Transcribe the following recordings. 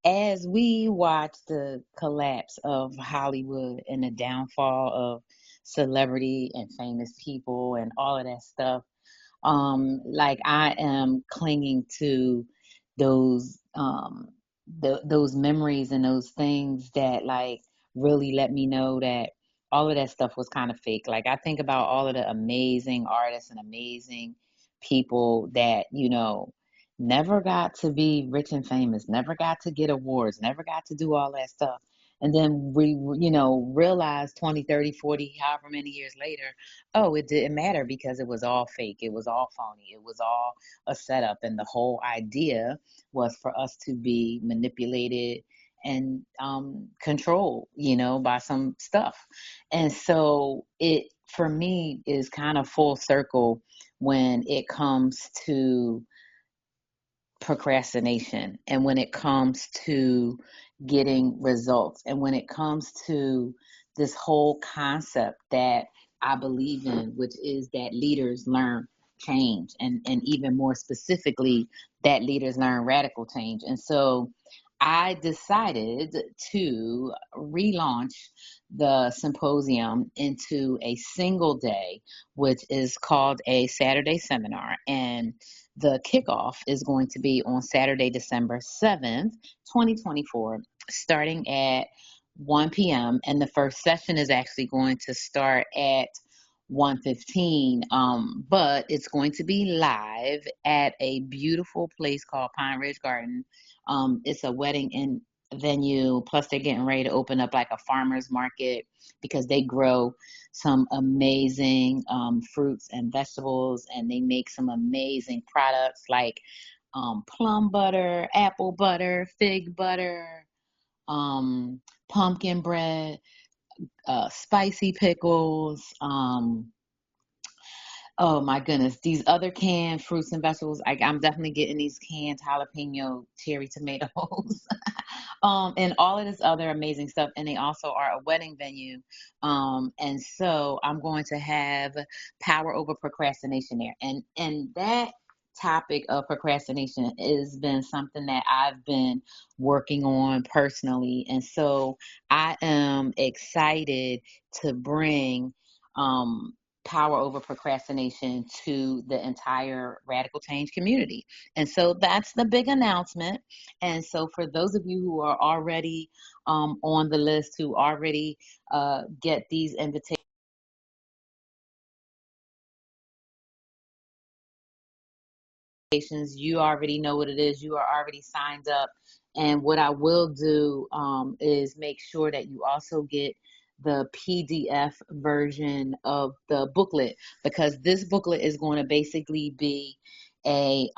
as we watch the collapse of Hollywood and the downfall of celebrity and famous people and all of that stuff, like I am clinging to those those memories and those things that like really let me know that all of that stuff was kind of fake. Like I think about all of the amazing artists and amazing people that, never got to be rich and famous, never got to get awards, never got to do all that stuff. And then we, realize 20, 30, 40, however many years later, oh, it didn't matter because it was all fake. It was all phony. It was all a setup. And the whole idea was for us to be manipulated and controlled, by some stuff. And so it, for me, is kind of full circle when it comes to procrastination and when it comes to getting results and when it comes to this whole concept that I believe in, which is that leaders learn change and even more specifically, that leaders learn radical change. And so I decided to relaunch the symposium into a single day, which is called a Saturday seminar. And the kickoff is going to be on Saturday, December 7th, 2024, starting at 1 p.m. And the first session is actually going to start at 1:15, but it's going to be live at a beautiful place called Pine Ridge Garden. It's a wedding and venue, plus they're getting ready to open up like a farmer's market because they grow some amazing fruits and vegetables, and they make some amazing products like plum butter, apple butter, fig butter, pumpkin bread, spicy pickles. Oh my goodness, these other canned fruits and vegetables. I'm definitely getting these canned jalapeno cherry tomatoes, and all of this other amazing stuff. And they also are a wedding venue. And so I'm going to have power over procrastination there. And that topic of procrastination has been something that I've been working on personally. And so I am excited to bring power over procrastination to the entire radical change community. And so that's the big announcement. And so for those of you who are already on the list, who already get these invitations, you already know what it is. You are already signed up. And what I will do is make sure that you also get the PDF version of the booklet, because this booklet is going to basically be a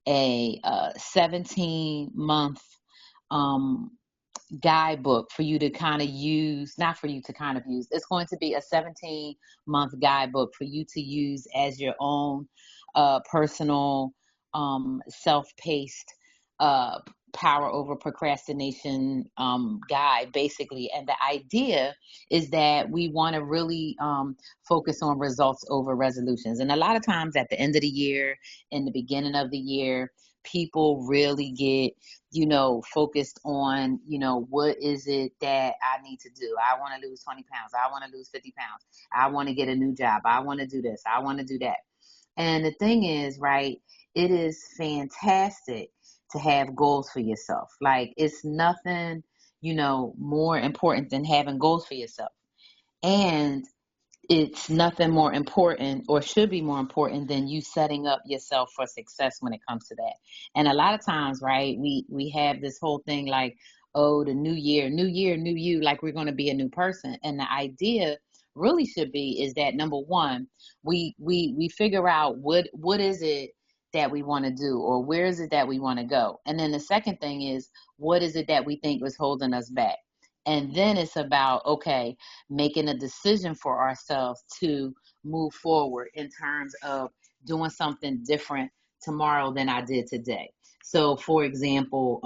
17-month um, guidebook for you to kind of use, not for you to kind of use, it's going to be a 17-month guidebook for you to use as your own personal self-paced uh, power over procrastination guide, basically. And the idea is that we want to really focus on results over resolutions. And a lot of times at the end of the year, in the beginning of the year, people really get focused on, what is it that I need to do? I want to lose 20 pounds. I want to lose 50 pounds. I want to get a new job. I want to do this. I want to do that. And the thing is, right, it is fantastic to have goals for yourself. Like it's nothing, more important than having goals for yourself. And it's nothing more important or should be more important than you setting up yourself for success when it comes to that. And a lot of times, right, we have this whole thing like, oh, the new year, new you, like we're going to be a new person. And the idea really should be is that number one, we figure out what is it that we want to do, or where is it that we want to go. And then the second thing is, what is it that we think was holding us back? And then it's about, okay, making a decision for ourselves to move forward in terms of doing something different tomorrow than I did today. So, for example,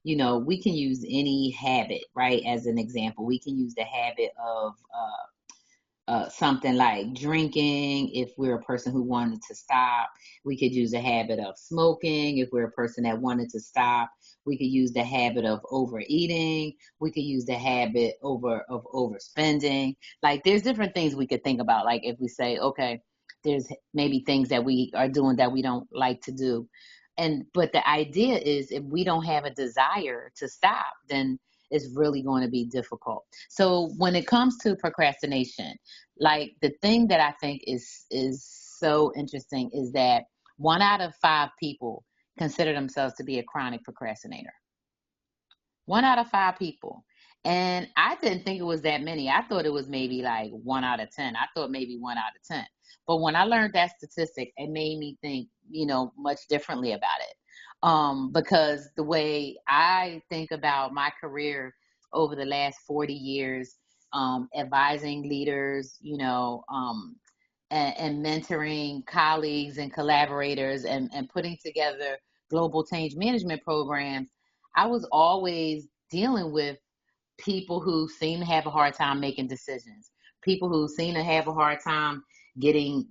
we can use any habit, right? As an example, we can use the habit of something like drinking. If we're a person who wanted to stop, we could use the habit of smoking. If we're a person that wanted to stop, we could use the habit of overeating. We could use the habit of overspending. Like there's different things we could think about. Like if we say, okay, there's maybe things that we are doing that we don't like to do. And but the idea is if we don't have a desire to stop, then it's really going to be difficult. So when it comes to procrastination, like the thing that I think is so interesting is that 1 out of 5 people consider themselves to be a chronic procrastinator. 1 out of 5 people. And I didn't think it was that many. I thought it was maybe like 1 out of 10. I thought maybe 1 out of 10. But when I learned that statistic, it made me think, much differently about it. Because the way I think about my career over the last 40 years, advising leaders, and mentoring colleagues and collaborators and putting together global change management programs, I was always dealing with people who seem to have a hard time making decisions, people who seem to have a hard time getting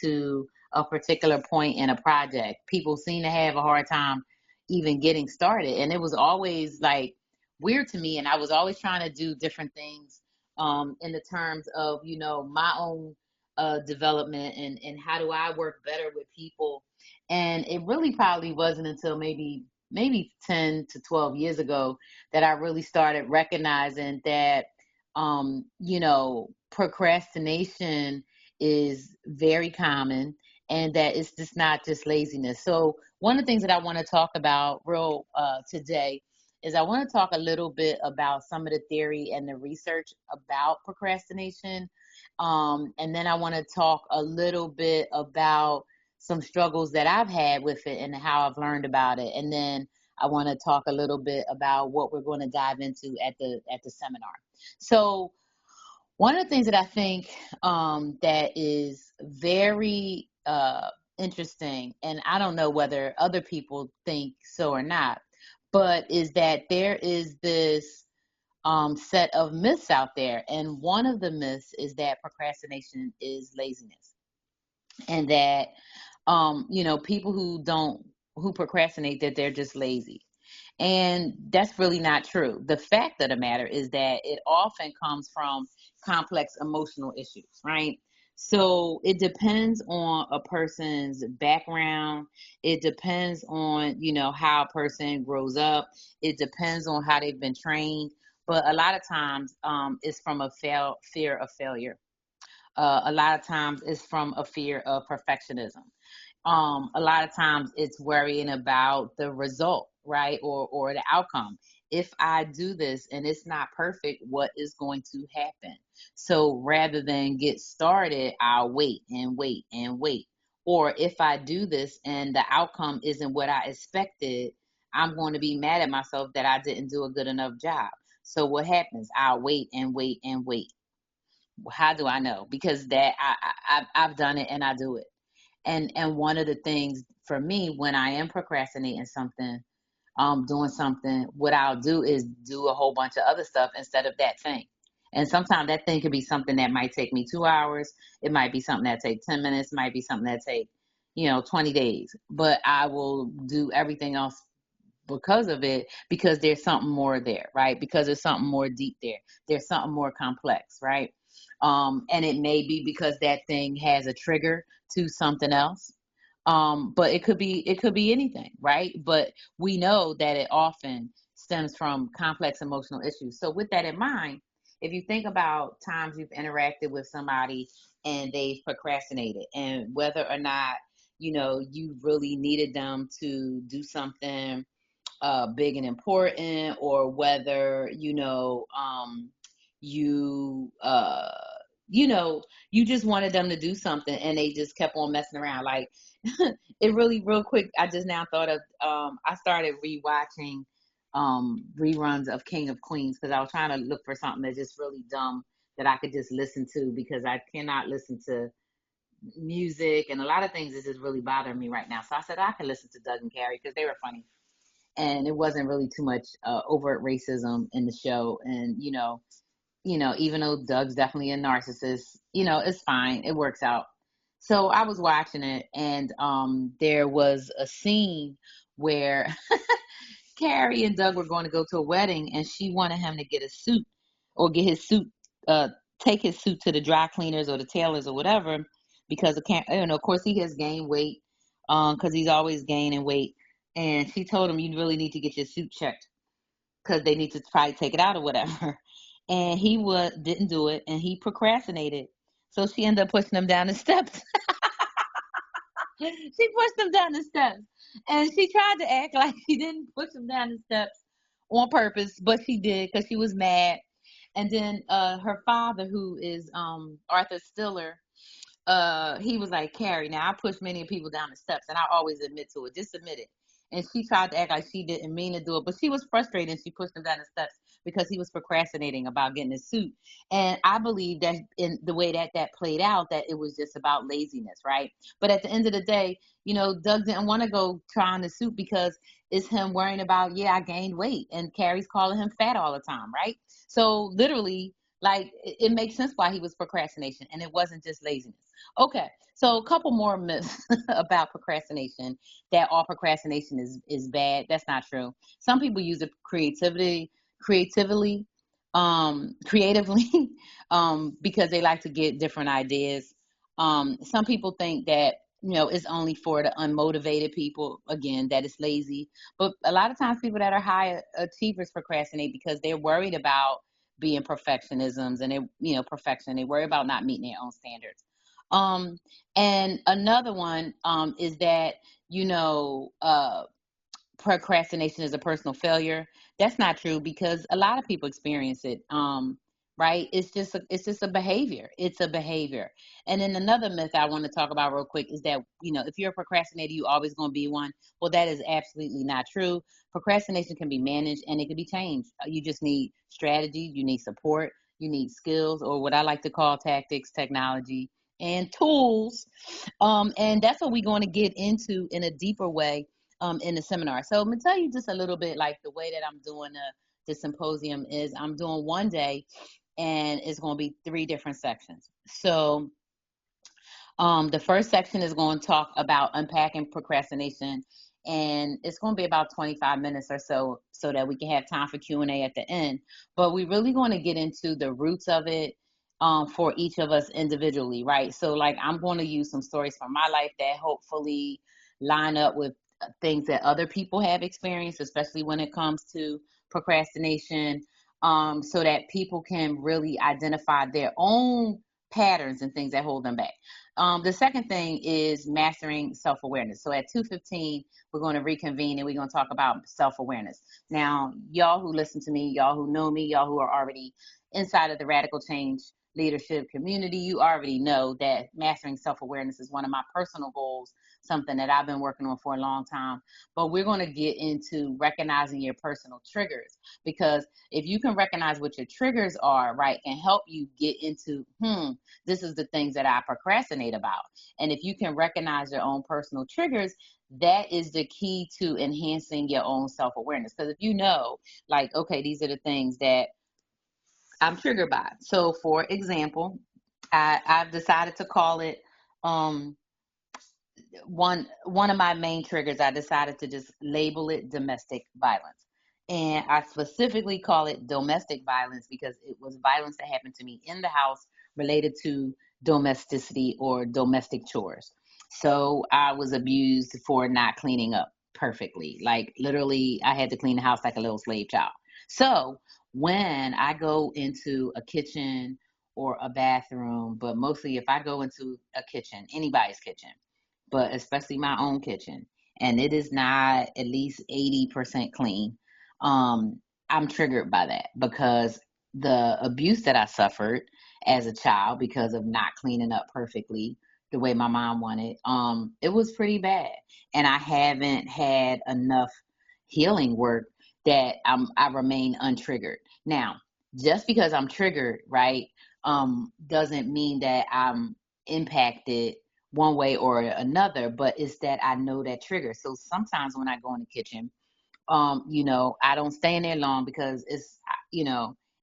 to a particular point in a project. People seem to have a hard time even getting started. And it was always like weird to me. And I was always trying to do different things in the terms of, my own development and how do I work better with people. And it really probably wasn't until maybe 10 to 12 years ago that I really started recognizing that, procrastination is very common and that it's just not just laziness. So, one of the things that I want to talk about real today is I want to talk a little bit about some of the theory and the research about procrastination. And then I want to talk a little bit about some struggles that I've had with it and how I've learned about it. And then I want to talk a little bit about what we're going to dive into at the seminar. So one of the things that I think that is very interesting, and I don't know whether other people think so or not, but is that there is this set of myths out there. And one of the myths is that procrastination is laziness, and that people who procrastinate, that they're just lazy. And that's really not true. The fact of the matter is that it often comes from complex emotional issues, right? So it depends on a person's background. It depends on, how a person grows up. It depends on how they've been trained. But a lot of times it's from a fear of failure. A lot of times it's from a fear of perfectionism. A lot of times it's worrying about the result, right? Or the outcome. If I do this and it's not perfect, what is going to happen? So rather than get started, I'll wait and wait and wait. Or if I do this and the outcome isn't what I expected, I'm going to be mad at myself that I didn't do a good enough job. So what happens? I'll wait and wait and wait. How do I know? Because that I've done it and I do it. And one of the things for me when I am procrastinating something, doing something, what I'll do is do a whole bunch of other stuff instead of that thing. And sometimes that thing could be something that might take me 2 hours. It might be something that take 10 minutes, might be something that take, 20 days. But I will do everything else because of it, because there's something more there, right? Because there's something more deep there. There's something more complex, right? And it may be because that thing has a trigger to something else. But it could be anything, right? But we know that it often stems from complex emotional issues. So with that in mind, if you think about times you've interacted with somebody and they've procrastinated, and whether or not you really needed them to do something big and important, or whether you you know you just wanted them to do something and they just kept on messing around. Like it really, real quick, I just now thought of I started rewatching reruns of King of Queens because I was trying to look for something that's just really dumb that I could just listen to, because I cannot listen to music and a lot of things is just really bothering me right now. So I said I can listen to Doug and Carrie because they were funny, and it wasn't really too much overt racism in the show. And even though Doug's definitely a narcissist, it's fine. It works out. So I was watching it, and there was a scene where Carrie and Doug were going to go to a wedding, and she wanted him to get a suit or get his suit, uh, take his suit to the dry cleaners or the tailors or whatever, because of course he has gained weight, because he's always gaining weight. And she told him, you really need to get your suit checked because they need to probably take it out or whatever. And he didn't do it, and he procrastinated. So she ended up pushing him down the steps. She pushed him down the steps, and she tried to act like she didn't push him down the steps on purpose, but she did because she was mad. And then her father, who is Arthur Stiller, he was like, Carrie, now I push many people down the steps, and I always admit to it. Just admit it. And she tried to act like she didn't mean to do it, but she was frustrated, and she pushed him down the steps because he was procrastinating about getting his suit. And I believe that in the way that that played out, that it was just about laziness, right? But at the end of the day, Doug didn't want to go try on the suit because it's him worrying about, yeah, I gained weight, and Carrie's calling him fat all the time, right? So literally, like, it makes sense why he was procrastination, and it wasn't just laziness. Okay, so a couple more myths about procrastination, that all procrastination is bad. That's not true. Some people use it creatively, creatively, because they like to get different ideas. Some people think that it's only for the unmotivated people. Again, that it's lazy. But a lot of times, people that are high achievers procrastinate because they're worried about being perfectionisms, and perfection. They worry about not meeting their own standards. Um, and another one is that, you know, uh, procrastination is a personal failure. That's not true because a lot of people experience it. Right? It's just a behavior. It's a behavior. And then another myth I want to talk about real quick is that, if you're a procrastinator, you always going to be one. Well, that is absolutely not true. Procrastination can be managed and it can be changed. You just need strategy, you need support, you need skills, or what I like to call tactics, technology, and tools. And that's what we're going to get into in a deeper way in the seminar. So I'm gonna tell you just a little bit, like the way that I'm doing the symposium is I'm doing one day, and it's going to be three different sections. So the first section is going to talk about unpacking procrastination, and it's going to be about 25 minutes or so that we can have time for Q&A at the end. But we're really going to get into the roots of it for each of us individually, right? So, like, I'm going to use some stories from my life that hopefully line up with things that other people have experienced, especially when it comes to procrastination, so that people can really identify their own patterns and things that hold them back. The second thing is mastering self-awareness. So at 2:15, we're going to reconvene and we're going to talk about self-awareness. Now, y'all who listen to me, y'all who know me, y'all who are already inside of the Radical Change Leadership community, you already know that mastering self-awareness is one of my personal goals, something that I've been working on for a long time. But we're going to get into recognizing your personal triggers, because if you can recognize what your triggers are, right, can help you get into, this is the things that I procrastinate about. And if you can recognize your own personal triggers, that is the key to enhancing your own self-awareness. Because if you know, like, okay, these are the things that I'm triggered by. So, for example, I've decided to call it um, one of my main triggers. I decided to just label it domestic violence, and I specifically call it domestic violence because it was violence that happened to me in the house related to domesticity or domestic chores. So I was abused for not cleaning up perfectly. Like, literally, I had to clean the house like a little slave child. So when I go into a kitchen or a bathroom, but mostly if I go into a kitchen, anybody's kitchen, but especially my own kitchen, and it is not at least 80% clean, um, I'm triggered by that because the abuse that I suffered as a child because of not cleaning up perfectly the way my mom wanted, it was pretty bad. And I haven't had enough healing work that I remain untriggered. Now, just because I'm triggered, right, doesn't mean that I'm impacted one way or another, but it's that I know that trigger. So sometimes when I go in the kitchen, I don't stay in there long because it's,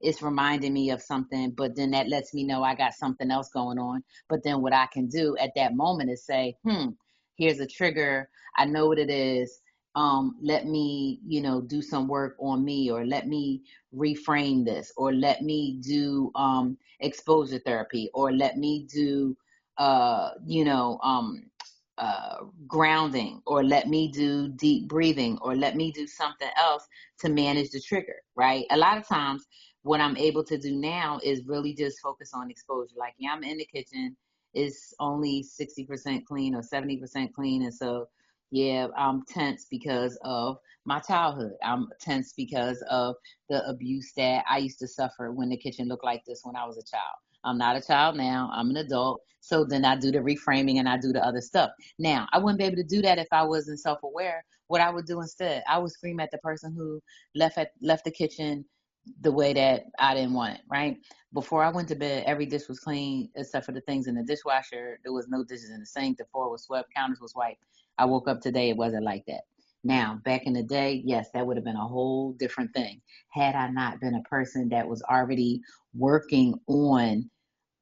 it's reminding me of something, but then that lets me know I got something else going on. But then what I can do at that moment is say, here's a trigger. I know what it is. Let me, do some work on me, or let me reframe this, or let me do exposure therapy, or let me do, uh, you know, um, uh, grounding, or let me do deep breathing, or let me do something else to manage the trigger, right? A lot of times, what I'm able to do now is really just focus on exposure. Like, yeah, I'm in the kitchen, it's only 60% clean or 70% clean. And so, yeah, I'm tense because of my childhood. I'm tense because of the abuse that I used to suffer when the kitchen looked like this when I was a child. I'm not a child now, I'm an adult. So then I do the reframing and I do the other stuff. Now, I wouldn't be able to do that if I wasn't self-aware. What I would do instead, I would scream at the person who left the kitchen the way that I didn't want it, right? Before I went to bed, every dish was clean except for the things in the dishwasher. There was no dishes in the sink. The floor was swept, counters was wiped. I woke up today, it wasn't like that. Now, back in the day, yes, that would have been a whole different thing had I not been a person that was already working on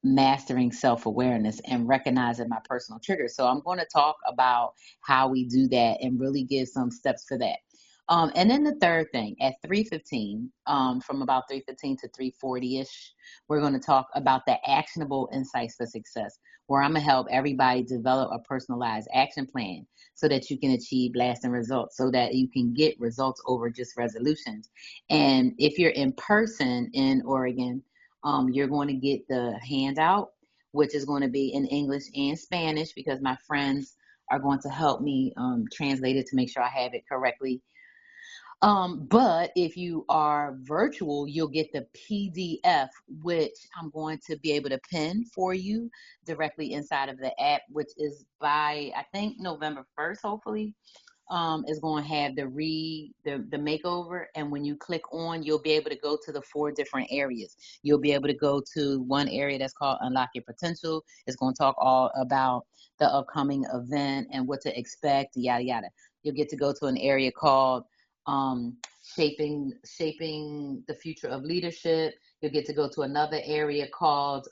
mastering self awareness and recognizing my personal triggers. So I'm going to talk about how we do that and really give some steps for that. And then the third thing at 3:15, from about 3:15 to 3:40 ish, we're going to talk about the actionable insights for success, where I'm going to help everybody develop a personalized action plan so that you can achieve lasting results, so that you can get results over just resolutions. And if you're in person in Oregon, you're going to get the handout, which is going to be in English and Spanish, because my friends are going to help me translate it to make sure I have it correctly. But if you are virtual, you'll get the PDF, which I'm going to be able to pin for you directly inside of the app, which is by, I think, November 1st, hopefully. Is going to have the makeover, and when you click on, you'll be able to go to the 4 different areas. You'll be able to go to one area that's called Unlock Your Potential. It's going to talk all about the upcoming event and what to expect, yada yada. You'll get to go to an area called um, shaping the future of leadership. You'll get to go to another area called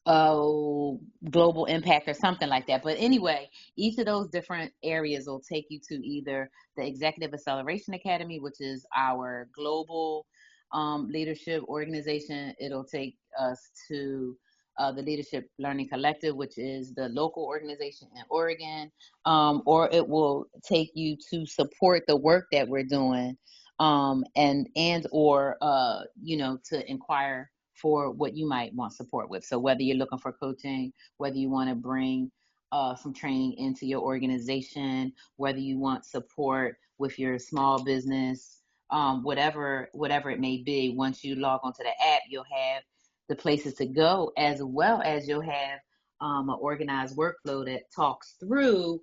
global impact or something like that. But anyway, each of those different areas will take you to either the Executive Acceleration Academy, which is our global leadership organization. It'll take us to the Leadership Learning Collective, which is the local organization in Oregon, or it will take you to support the work that we're doing, and or to inquire for what you might want support with. So whether you're looking for coaching, whether you want to bring some training into your organization, whether you want support with your small business, whatever it may be, once you log onto the app, you'll have the places to go, as well as you'll have an organized workflow that talks through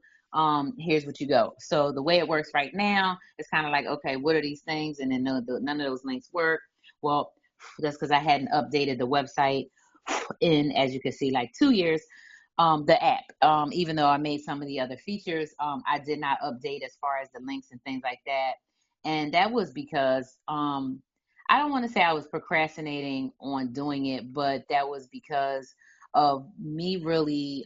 here's what you go. So the way it works right now, it's kind of like, okay, what are these things? And then none of those links work. Well, that's because I hadn't updated the website in, as you can see, like 2 years. The app, even though I made some of the other features, I did not update as far as the links and things like that. And that was because I don't want to say I was procrastinating on doing it, but that was because of me really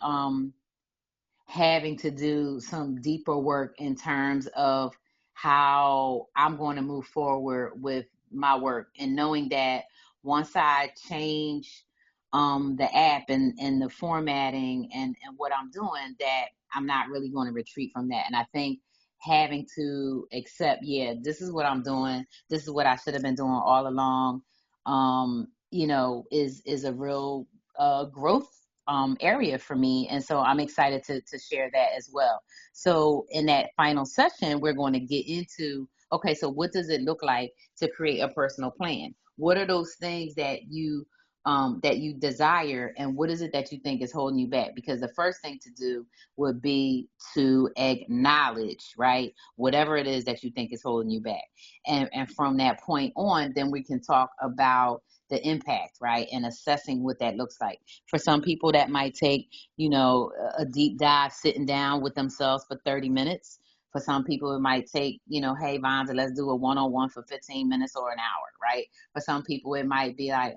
having to do some deeper work in terms of how I'm going to move forward with my work, and knowing that once I change the app and the formatting and what I'm doing, that I'm not really going to retreat from that. And I think having to accept, yeah, this is what I'm doing, this is what I should have been doing all along, is a real growth area for me. And so I'm excited to share that as well. So in that final session, we're going to get into, okay, so what does it look like to create a personal plan? What are those things that you desire, and what is it that you think is holding you back? Because the first thing to do would be to acknowledge, right, whatever it is that you think is holding you back. And from that point on, then we can talk about the impact, right, and assessing what that looks like. For some people, that might take, a deep dive, sitting down with themselves for 30 minutes. For some people, it might take, hey, Vonda, let's do a one-on-one for 15 minutes or an hour, right? For some people, it might be like,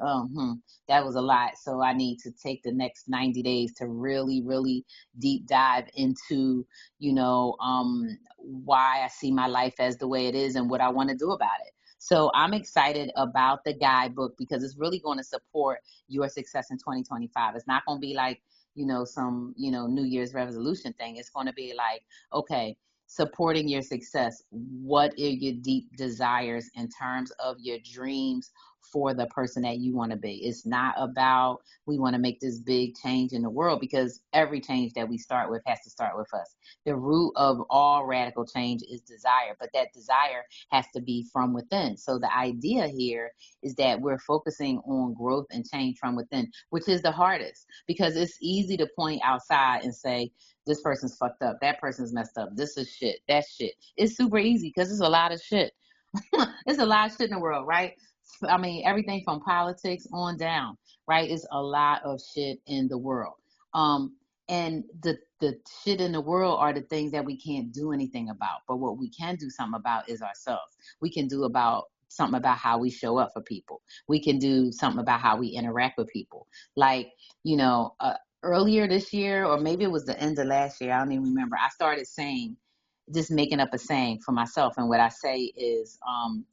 that was a lot. So I need to take the next 90 days to really, really deep dive into, why I see my life as the way it is and what I want to do about it. So I'm excited about the guidebook because it's really going to support your success in 2025. It's not going to be like, some, New Year's resolution thing. It's going to be like, okay, supporting your success. What are your deep desires in terms of your dreams for the person that you want to be? It's not about we want to make this big change in the world, because every change that we start with has to start with us. The root of all radical change is desire, but that desire has to be from within. So the idea here is that we're focusing on growth and change from within, which is the hardest, because it's easy to point outside and say, this person's fucked up, that person's messed up, this is shit, that's shit. It's super easy because it's a lot of shit. It's a lot of shit in the world, right? I mean, everything from politics on down, right? It's a lot of shit in the world. And the shit in the world are the things that we can't do anything about. But what we can do something about is ourselves. We can do about something about how we show up for people. We can do something about how we interact with people. Like, earlier this year, or maybe it was the end of last year, I don't even remember, I started saying, just making up a saying for myself. And what I say is,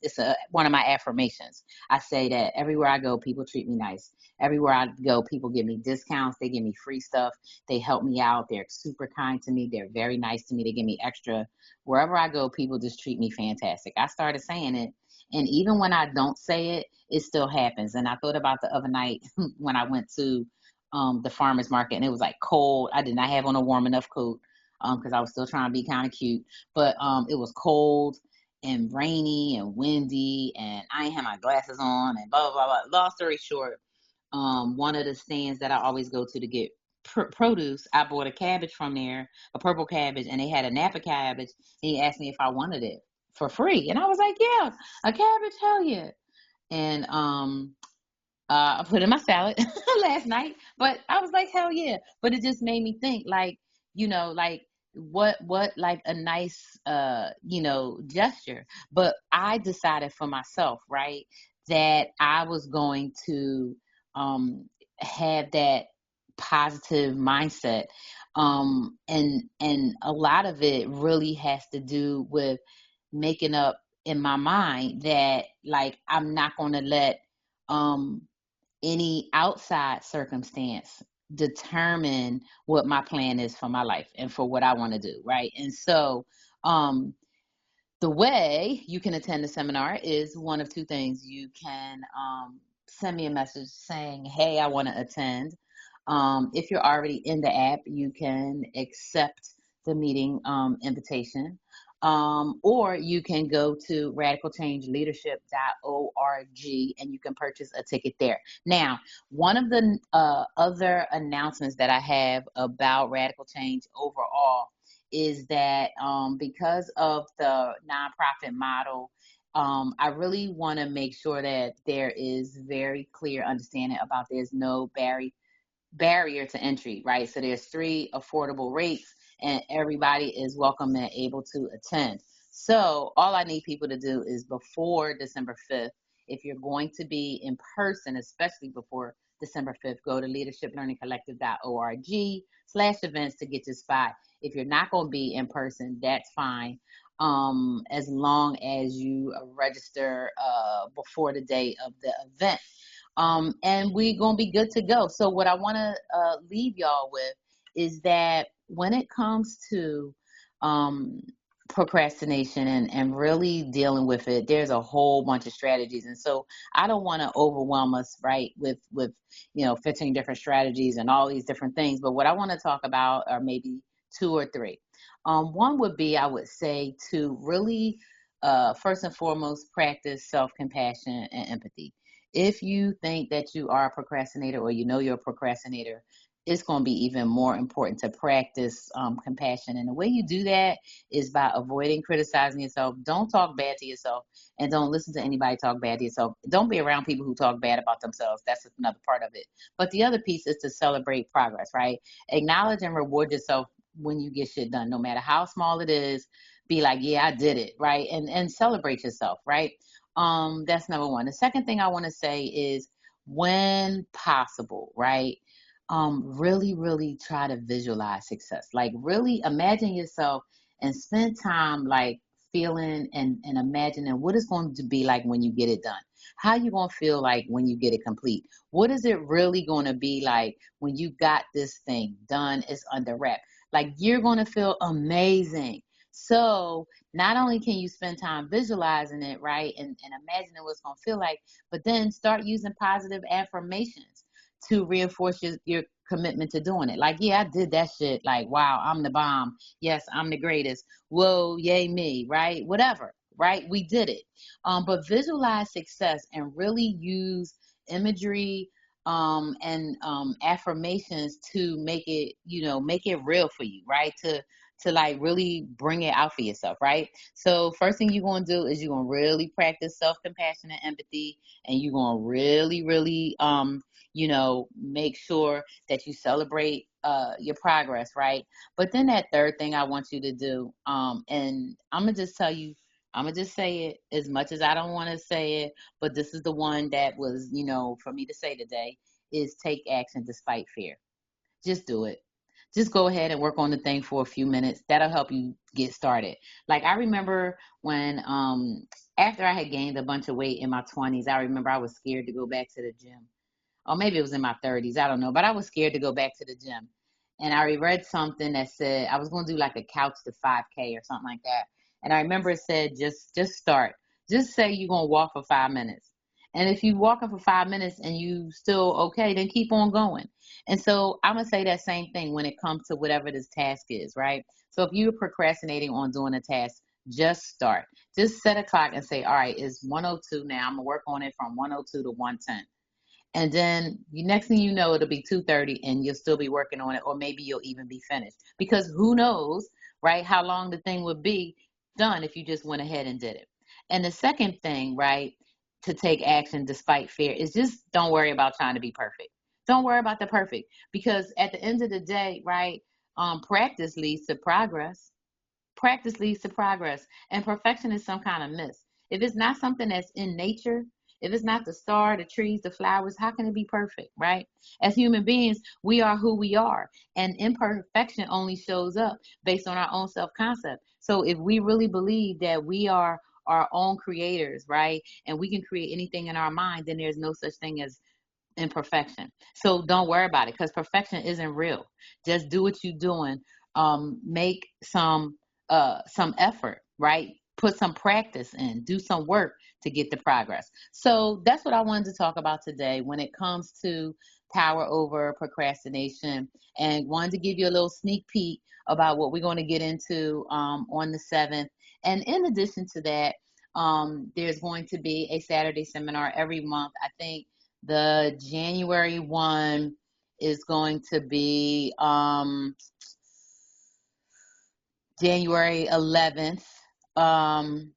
it's one of my affirmations. I say that everywhere I go, people treat me nice. Everywhere I go, people give me discounts. They give me free stuff. They help me out. They're super kind to me. They're very nice to me. They give me extra. Wherever I go, people just treat me fantastic. I started saying it. And even when I don't say it, it still happens. And I thought about the other night when I went to the farmer's market, and it was like cold. I did not have on a warm enough coat because I was still trying to be kind of cute. But it was cold and rainy and windy, and I ain't had my glasses on, and blah, blah, blah, blah. Long story short, one of the stands that I always go to get produce, I bought a cabbage from there, a purple cabbage, and they had a Napa cabbage. And he asked me if I wanted it for free. And I was like, yeah, a cabbage, hell yeah. And I put in my salad last night, but I was like, hell yeah. But it just made me think, like, like what like a nice gesture. But I decided for myself, right, that I was going to have that positive mindset. And a lot of it really has to do with making up in my mind that, like, I'm not going to let um any outside circumstance determine what my plan is for my life and for what I want to do, right? And so um the way you can attend the seminar is one of two things. You can send me a message saying, hey, I want to attend. If you're already in the app, you can accept the meeting invitation. Or you can go to radicalchangeleadership.org and you can purchase a ticket there. Now, one of the other announcements that I have about Radical Change overall is that because of the nonprofit model, I really want to make sure that there is very clear understanding about there's no barrier to entry, right? So there's 3 affordable rates and everybody is welcome and able to attend. So all I need people to do is before December 5th, if you're going to be in person, especially before December 5th, go to leadershiplearningcollective.org/events to get your spot. If you're not going to be in person, that's fine. As long as you register before the day of the event. And we're going to be good to go. So what I want to leave y'all with is that when it comes to um, procrastination and really dealing with it, there's a whole bunch of strategies. And so I don't want to overwhelm us, right, with 15 different strategies and all these different things. But what I want to talk about are maybe 2 or 3. One would be, I would say, to really, first and foremost, practice self-compassion and empathy. If you think that you are a procrastinator or you're a procrastinator, it's going to be even more important to practice compassion. And the way you do that is by avoiding criticizing yourself. Don't talk bad to yourself and don't listen to anybody talk bad to yourself. Don't be around people who talk bad about themselves. That's another part of it. But the other piece is to celebrate progress, right? Acknowledge and reward yourself when you get shit done, no matter how small it is. be like, yeah, I did it, right? And celebrate yourself, right? That's number one. The second thing I want to say is when possible, right? Really, really try to visualize success. Like really imagine yourself and spend time like feeling and imagining what it's going to be like when you get it done. How you gonna feel like when you get it complete? What is it really gonna be like when you got this thing done? It's under wrap. Like you're gonna feel amazing. So not only can you spend time visualizing it, right, and imagining what it's gonna feel like, but then start using positive affirmations to reinforce your commitment to doing it. Like, yeah, I did that shit. Like, wow, I'm the bomb. Yes, I'm the greatest. Whoa, yay me, right? Whatever, right? We did it. But visualize success and really use imagery and affirmations to make it, make it real for you, right? To like really bring it out for yourself, right? So first thing you're gonna do is you're gonna really practice self-compassion and empathy, and you're gonna really, really make sure that you celebrate your progress, right? But then that third thing I want you to do, and I'm gonna just tell you, I'm gonna just say it as much as I don't want to say it, but this is the one that was, for me to say today, is take action despite fear. Just do it. Just go ahead and work on the thing for a few minutes. That'll help you get started. Like I remember when after I had gained a bunch of weight in my 20s, I remember I was scared to go back to the gym, or maybe it was in my 30s, I don't know, but I was scared to go back to the gym. And I read something that said I was going to do like a couch to 5K or something like that. And I remember it said just start. Just say you're going to walk for 5 minutes. And if you walking for 5 minutes and you still okay, then keep on going. And so I'm gonna say that same thing when it comes to whatever this task is, right? So if you're procrastinating on doing a task, just start. Just set a clock and say, all right, it's 102 now. I'm gonna work on it from 102 to 110. And then the next thing you know, it'll be 2:30 and you'll still be working on it, or maybe you'll even be finished. Because who knows, right, how long the thing would be done if you just went ahead and did it. And the second thing, right, to take action despite fear is just don't worry about trying to be perfect. Don't worry about the perfect. Because at the end of the day, right, practice leads to progress. Practice leads to progress, and perfection is some kind of myth. If it's not something that's in nature, if it's not the star, the trees, the flowers, how can it be perfect, right? As human beings, we are who we are, and imperfection only shows up based on our own self concept. So if we really believe that we are our own creators, right, and we can create anything in our mind, then there's no such thing as imperfection. So don't worry about it because perfection isn't real. Just do what you're doing. Make some effort, right? Put some practice in, do some work to get the progress. So that's what I wanted to talk about today when it comes to power over procrastination, and wanted to give you a little sneak peek about what we're going to get into on the 7th. And in addition to that, there's going to be a Saturday seminar every month. I think the January one is going to be January 11th. Um,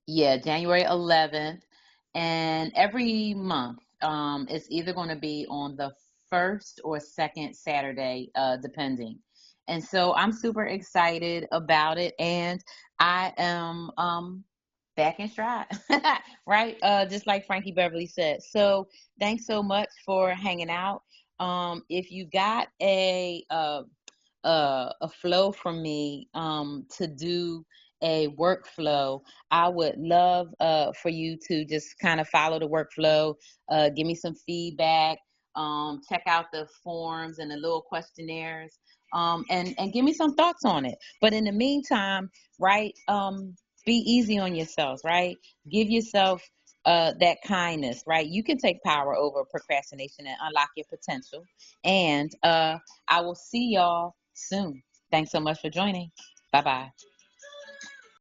yeah, January 11th. And every month, it's either going to be on the first or second Saturday, depending. And so I'm super excited about it. And I am back in stride, right? Just like Frankie Beverly said. So thanks so much for hanging out. If you got a flow from me to do a workflow, I would love for you to just kind of follow the workflow, give me some feedback, check out the forms and the little questionnaires, and give me some thoughts on it. But in the meantime, right, be easy on yourselves, right? Give yourself that kindness, right? You can take power over procrastination and unlock your potential. And I will see y'all soon. Thanks so much for joining. Bye bye.